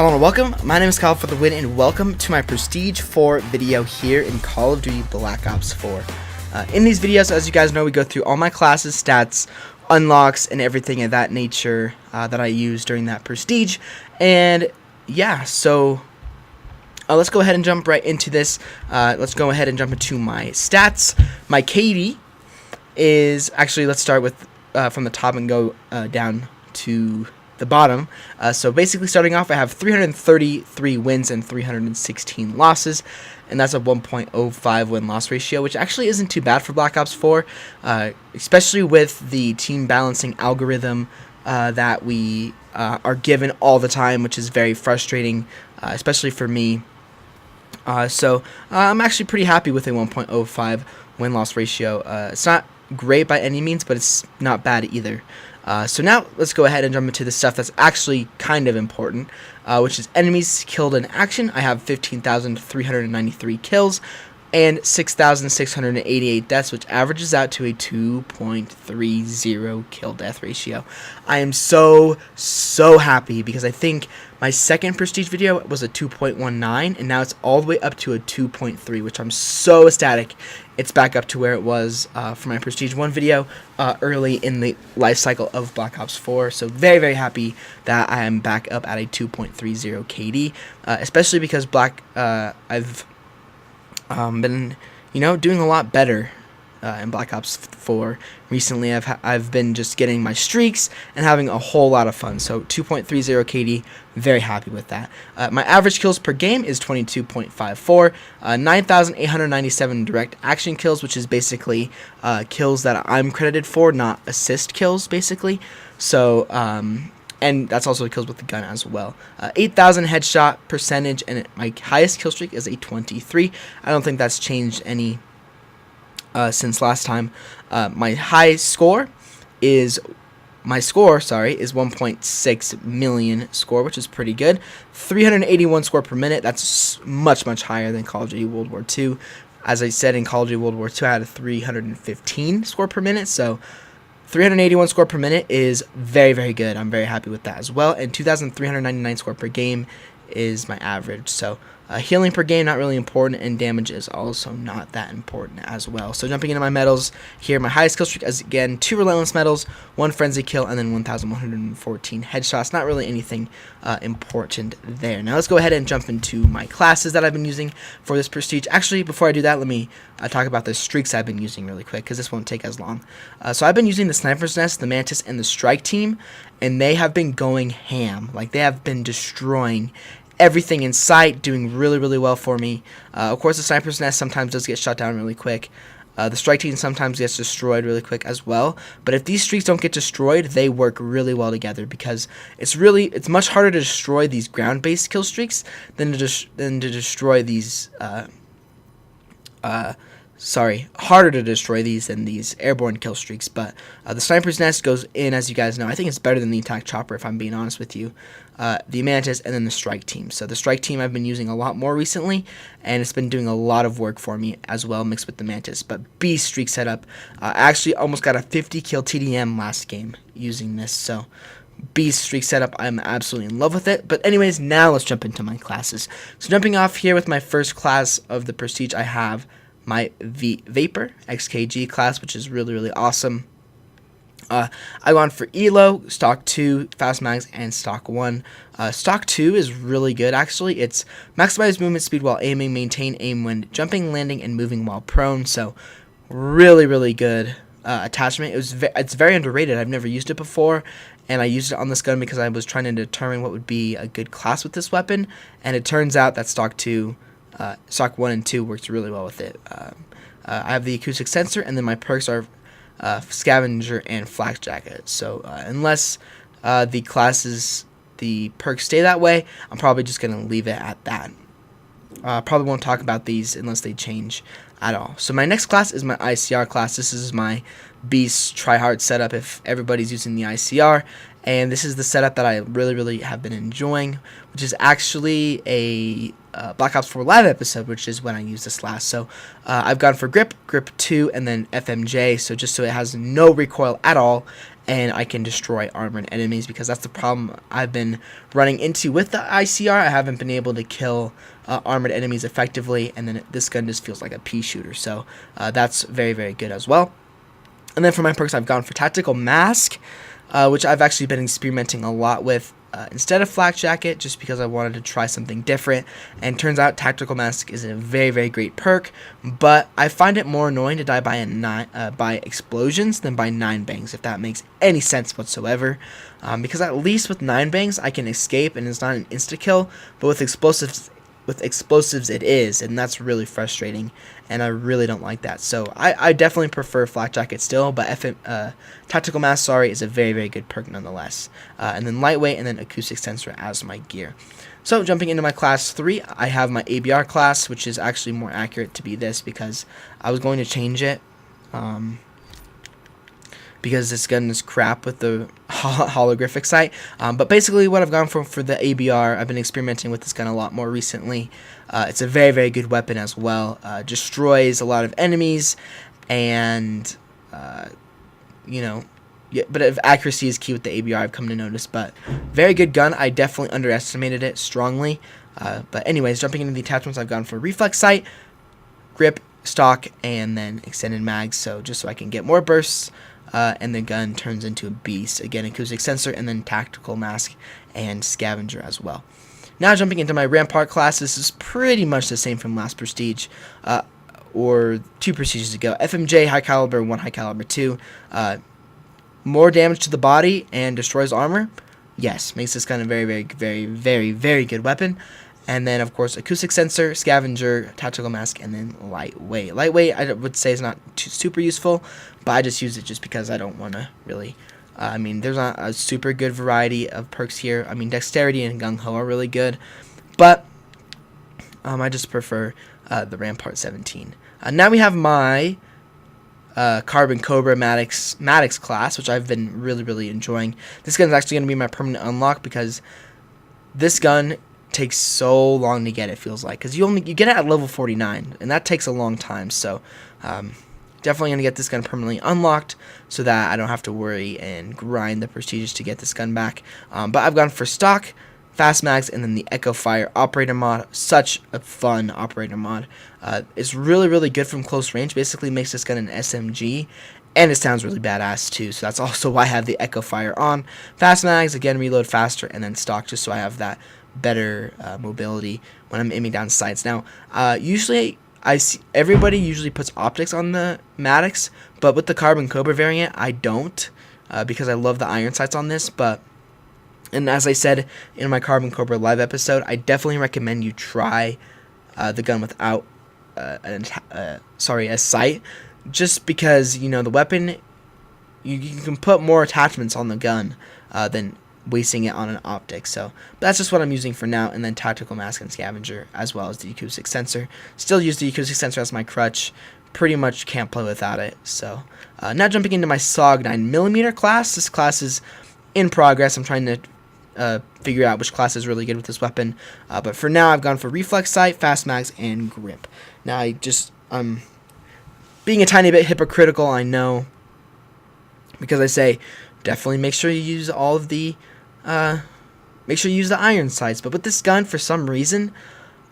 Hello and welcome, my name is Kyle for the win, and welcome to my Prestige 4 video here in Call of Duty Black Ops 4. In these videos, as you guys know, we go through all my classes, stats, unlocks, and everything of that nature that I use during that Prestige. And yeah, so let's go ahead and jump right into this. Let's go ahead and jump into my stats. My KD is, actually, let's start with from the top and go down to the bottom. So basically, starting off, I have 333 wins and 316 losses, and that's a 1.05 win-loss ratio, which actually isn't too bad for Black Ops 4, especially with the team balancing algorithm that we are given all the time, which is very frustrating, especially for me. So I'm actually pretty happy with a 1.05 win-loss ratio. It's not great by any means, but it's not bad either. So now let's go ahead and jump into the stuff that's actually kind of important, which is enemies killed in action. I have 15,393 kills and 6,688 deaths, which averages out to a 2.30 kill death ratio. I am so happy because I think my second Prestige video was a 2.19, and now it's all the way up to a 2.3, which I'm so ecstatic. It's back up to where it was for my Prestige 1 video early in the life cycle of Black Ops 4. So very happy that I am back up at a 2.30 KD, especially because I've been, doing a lot better in Black Ops 4 recently. I've been just getting my streaks and having a whole lot of fun. So 2.30 KD, very happy with that. My average kills per game is 22.54, 9,897 direct action kills, which is basically kills that I'm credited for, not assist kills, basically. So and that's also kills with the gun as well. 8,000 headshot percentage, and my highest kill streak is a 23. I don't think that's changed any since last time. My score is 1.6 million score, which is pretty good. 381 score per minute. That's much higher than Call of Duty World War II. As I said, in Call of Duty World War II, I had a 315 score per minute. So 381 score per minute is very good. I'm very happy with that as well. And 2,399 score per game is my average. So healing per game, not really important, and damage is also not that important as well. So jumping into my medals here, my highest kill streak is, again, 2 relentless medals, 1 frenzy kill, and then 1,114 headshots. Not really anything important there. Now let's go ahead and jump into my classes that I've been using for this Prestige. Actually, before I do that, let me talk about the streaks I've been using really quick, because this won't take as long. So I've been using the Sniper's Nest, the Mantis, and the Strike Team, and they have been going ham. Like, they have been destroying everything in sight, doing really well for me. Of course, the Sniper's Nest sometimes does get shut down really quick. The Strike Team sometimes gets destroyed really quick as well. But if these streaks don't get destroyed, they work really well together, because it's much harder to destroy these ground-based kill streaks than to destroy these harder to destroy these than these airborne kill streaks. But the Sniper's Nest goes in, as you guys know. I think it's better than the Attack Chopper, if I'm being honest with you. The Mantis, and then the Strike Team. So the Strike Team I've been using a lot more recently, and it's been doing a lot of work for me as well, mixed with the Mantis. But beast streak setup. I actually almost got a 50 kill TDM last game using this. So beast streak setup, I'm absolutely in love with it. But anyways, now let's jump into my classes. So jumping off here with my first class of the Prestige, I have my Vapor XKG class, which is really awesome. I gone for ELO, Stock 2, Fast Mags, and Stock 1. Stock 2 is really good, actually. It's maximize movement speed while aiming, maintain aim when jumping, landing, and moving while prone. So really good attachment. It's very underrated. I've never used it before, and I used it on this gun because I was trying to determine what would be a good class with this weapon, and it turns out that Stock 1 and 2 works really well with it. I have the acoustic sensor, and then my perks are Scavenger and Flak Jacket. So unless the perks stay that way, I'm probably just going to leave it at that. Probably won't talk about these unless they change at all. So my next class is my ICR class. This is my beast tryhard setup if everybody's using the ICR, and this is the setup that I really have been enjoying, which is actually a Black Ops 4 live episode, which is when I used this last. So I've gone for grip 2, and then FMJ, so just so it has no recoil at all, and I can destroy armored enemies, because that's the problem I've been running into with the ICR. I haven't been able to kill armored enemies effectively, and then this gun just feels like a pea shooter, so that's very, very good as well. And then for my perks, I've gone for Tactical Mask, which I've actually been experimenting a lot with instead of Flak Jacket, just because I wanted to try something different. And turns out Tactical Mask is a very, very great perk, but I find it more annoying to die by explosions than by 9 bangs, if that makes any sense whatsoever. Because at least with 9 bangs, I can escape and it's not an insta kill, but with explosives it is, and that's really frustrating, and I really don't like that. So I definitely prefer Flak Jacket still, but Tactical Mask, is a very, very good perk nonetheless. And then Lightweight, and then Acoustic Sensor as my gear. So jumping into my class 3, I have my ABR class, which is actually more accurate to be this, because I was going to change it because this gun is crap with the holographic sight. But basically what I've gone for the ABR, I've been experimenting with this gun a lot more recently. It's a very, very good weapon as well. Destroys a lot of enemies, and, but if accuracy is key with the ABR, I've come to notice. But very good gun. I definitely underestimated it strongly. But anyways, jumping into the attachments, I've gone for Reflex Sight, Grip, Stock, and then Extended Mags. So just so I can get more bursts. And the gun turns into a beast. Again, Acoustic Sensor, and then Tactical Mask and Scavenger as well. Now jumping into my Rampart class, this is pretty much the same from last Prestige, or 2 Prestiges ago. FMJ, High Caliber 1, High Caliber 2. More damage to the body and destroys armor. Yes, makes this gun a very, very, very, very, very good weapon. And then, of course, Acoustic Sensor, Scavenger, Tactical Mask, and then Lightweight. Lightweight, I would say, is not super useful, but I just use it just because I don't want to really... there's not a super good variety of perks here. Dexterity and Gung Ho are really good, but I just prefer the Rampart 17. Now we have my Carbon Cobra Maddox class, which I've been really, really enjoying. This gun is actually going to be my permanent unlock, because this gun takes so long to get, it feels like, because you get it at level 49, and that takes a long time. So definitely going to get this gun permanently unlocked, so that I don't have to worry and grind the prestiges to get this gun back. But I've gone for Stock, Fast Mags, and then the Echo Fire Operator mod. Such a fun operator mod. It's really, really good from close range. Basically makes this gun an SMG, and it sounds really badass too, so that's also why I have the Echo Fire on. Fast Mags, again, reload faster, and then Stock, just so I have that better mobility when I'm aiming down sights. Now, usually I see everybody usually puts optics on the Maddox, but with the Carbon Cobra variant, I don't, because I love the iron sights on this. And as I said in my Carbon Cobra live episode, I definitely recommend you try the gun without a sight, just because the weapon, you can put more attachments on the gun than wasting it on an optic. So that's just what I'm using for now. And then Tactical Mask and Scavenger, as well as the Acoustic Sensor. Still use the Acoustic Sensor as my crutch. Pretty much can't play without it. So now jumping into my SOG 9mm class. This class is in progress. I'm trying to figure out which class is really good with this weapon. But for now, I've gone for Reflex Sight, Fast Mags, and Grip. Now, being a tiny bit hypocritical, I know, because I say definitely make sure you use all of the iron sights. But with this gun, for some reason,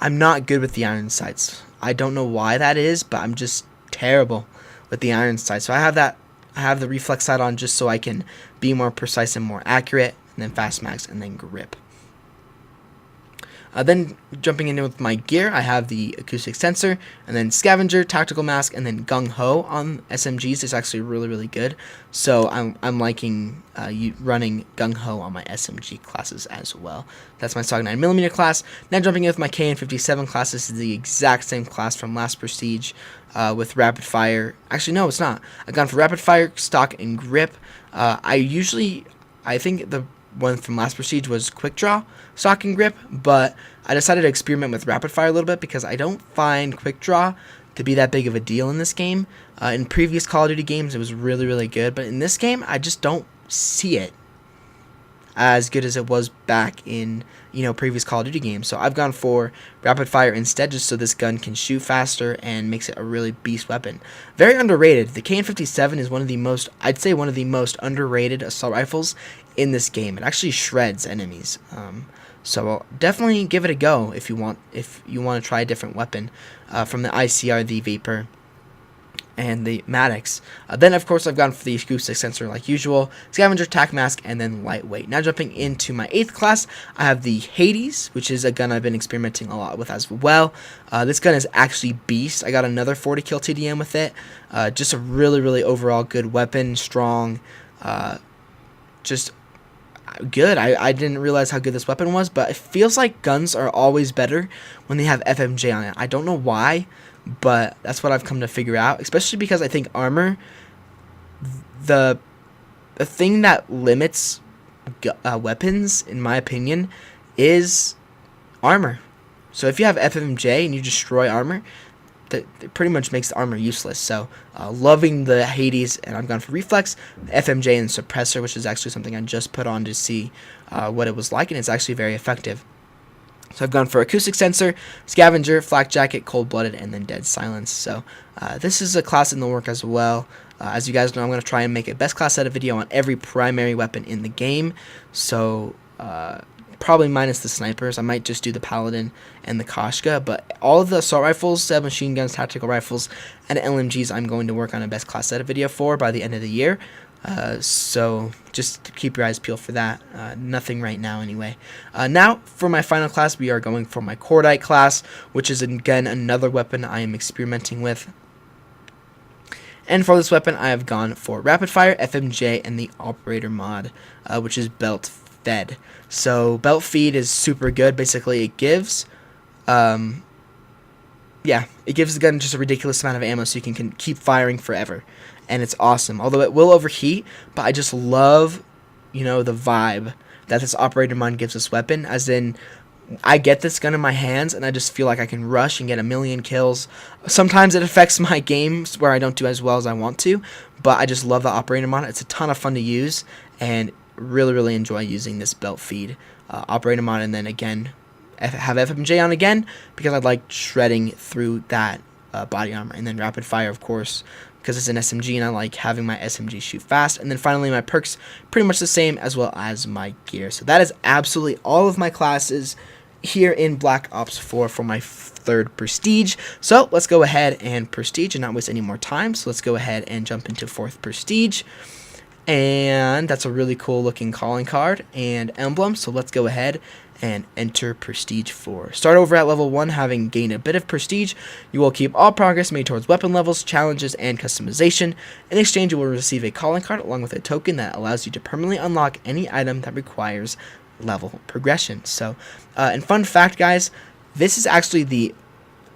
I'm not good with the iron sights. I don't know why that is, but I'm just terrible with the iron sights. So I have the Reflex Sight on just so I can be more precise and more accurate, and then Fast Mags, and then Grip. Then jumping into with my gear, I have the Acoustic Sensor, and then Scavenger, Tactical Mask, and then Gung Ho on SMGs. It's actually really, really good. So I'm liking running Gung Ho on my SMG classes as well. That's my SOG 9mm class. Now jumping in with my KN57 class. This is the exact same class from last Prestige with Rapid Fire. Actually, no, it's not. I've gone for Rapid Fire, Stock, and Grip. I think the one from last Prestige was Quick Draw, Stock, and Grip, but I decided to experiment with Rapid Fire a little bit because I don't find Quick Draw to be that big of a deal in this game. In previous Call of Duty games, it was really, really good, but in this game, I just don't see it. as good as it was back in, you know, previous Call of Duty games. So I've gone for rapid fire instead, just so this gun can shoot faster and makes it a really beast weapon. Very underrated. The KN-57 is one of the most, I'd say one of the most underrated assault rifles in this game. It actually shreds enemies. So definitely give it a go if you want to try a different weapon from the ICR, the Vapor, and the Maddox. Then, of course, I've gone for the acoustic sensor like usual, scavenger, tac mask, and then lightweight. Now, jumping into my 8th class, I have the Hades, which is a gun I've been experimenting a lot with as well. This gun is actually beast. I got another 40 kill TDM with it. Just a really, really overall good weapon, strong, just good. I didn't realize how good this weapon was, but it feels like guns are always better when they have FMJ on it. I don't know why, but that's what I've come to figure out, especially because I think armor, the thing that limits weapons, in my opinion, is armor. So if you have FMJ and you destroy armor, that pretty much makes the armor useless. So loving the Hades, and I've gone for reflex, FMJ, and suppressor, which is actually something I just put on to see what it was like, and it's actually very effective. So I've gone for acoustic sensor, scavenger, flak jacket, cold-blooded, and then dead silence. So this is a class in the work as well. As you guys know, I'm going to try and make a best class setup video on every primary weapon in the game. So probably minus the snipers. I might just do the paladin and the Koshka, but all of the assault rifles, submachine guns, tactical rifles, and LMGs I'm going to work on a best class setup video for by the end of the year. So just keep your eyes peeled for that. Nothing right now anyway. Now for my final class, we are going for my Cordite Class, which is again another weapon I am experimenting with. And for this weapon, I have gone for rapid fire, FMJ, and the operator mod, which is belt fed. So belt feed is super good. Basically, it gives it gives the gun just a ridiculous amount of ammo, so you can keep firing forever. And it's awesome, although it will overheat, but I just love, you know, the vibe that this operator mod gives this weapon, as in, I get this gun in my hands, and I just feel like I can rush and get a million kills. Sometimes it affects my games where I don't do as well as I want to, but I just love the operator mod. It's a ton of fun to use, and really, really enjoy using this belt feed operator mod, and then again, have FMJ on again, because I like shredding through that body armor, and then rapid fire, of course, because it's an SMG and I like having my SMG shoot fast. And then finally my perks, pretty much the same, as well as my gear. So that is absolutely all of my classes here in Black Ops 4 for my 3rd prestige. So let's go ahead and prestige and not waste any more time. So let's go ahead and jump into 4th prestige. And that's a really cool looking calling card and emblem. So let's go ahead and enter Prestige 4. Start over at level 1, having gained a bit of prestige. You will keep all progress made towards weapon levels, challenges, and customization. In exchange, you will receive a calling card along with a token that allows you to permanently unlock any item that requires level progression. So, and fun fact, guys, this is actually the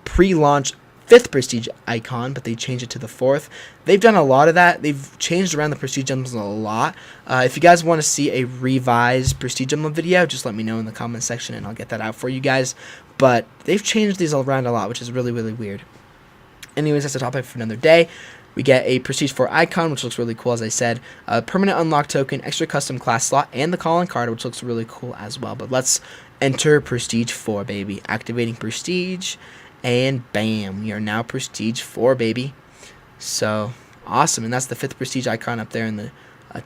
pre-launch 5th prestige icon, but they changed it to the 4th. They've done a lot of that. They've changed around the prestige emblems a lot. If you guys want to see a revised prestige emblem video, just let me know in the comment section and I'll get that out for you guys. But they've changed these around a lot, which is really, really weird. Anyways, that's a topic for another day. We get a Prestige 4 icon, which looks really cool, as I said. A permanent unlock token, extra custom class slot, and the calling card, which looks really cool as well. But let's enter Prestige 4, baby. Activating Prestige. And bam, we are now Prestige 4, baby. So awesome, and that's the 5th prestige icon up there in the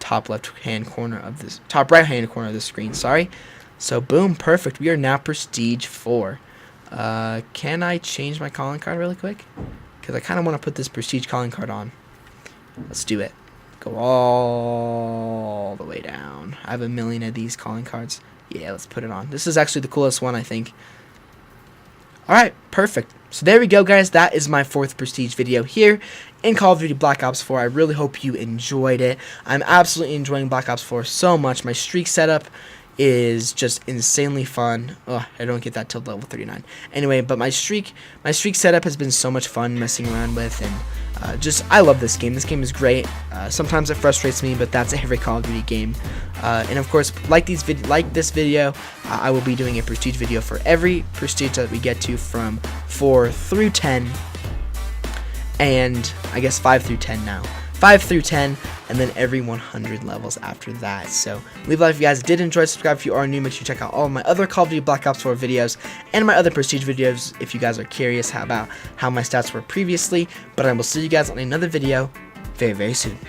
top left-hand corner of this, top right-hand corner of the screen. Sorry. So boom, perfect. We are now Prestige 4. Can I change my calling card really quick? Because I kind of want to put this prestige calling card on. Let's do it. Go all the way down. I have a million of these calling cards. Yeah, let's put it on. This is actually the coolest one, I think. Alright, perfect. So there we go, guys. That is my 4th prestige video here in Call of Duty Black Ops 4. I really hope you enjoyed it. I'm absolutely enjoying Black Ops 4 so much. My streak setup is just insanely fun. Oh, I don't get that till level 39. Anyway, but my streak setup has been so much fun messing around with, and I love this game. This game is great. Sometimes it frustrates me, but that's every Call of Duty game. And of course, like this video, I will be doing a prestige video for every prestige that we get to from 4 through 10, and I guess 5 through 10 now. 5 through 10, and then every 100 levels after that. So leave a like if you guys did enjoy, subscribe if you are new, make sure you check out all of my other Call of Duty Black Ops 4 videos and my other Prestige videos if you guys are curious about how my stats were previously. But I will see you guys on another video very, very soon.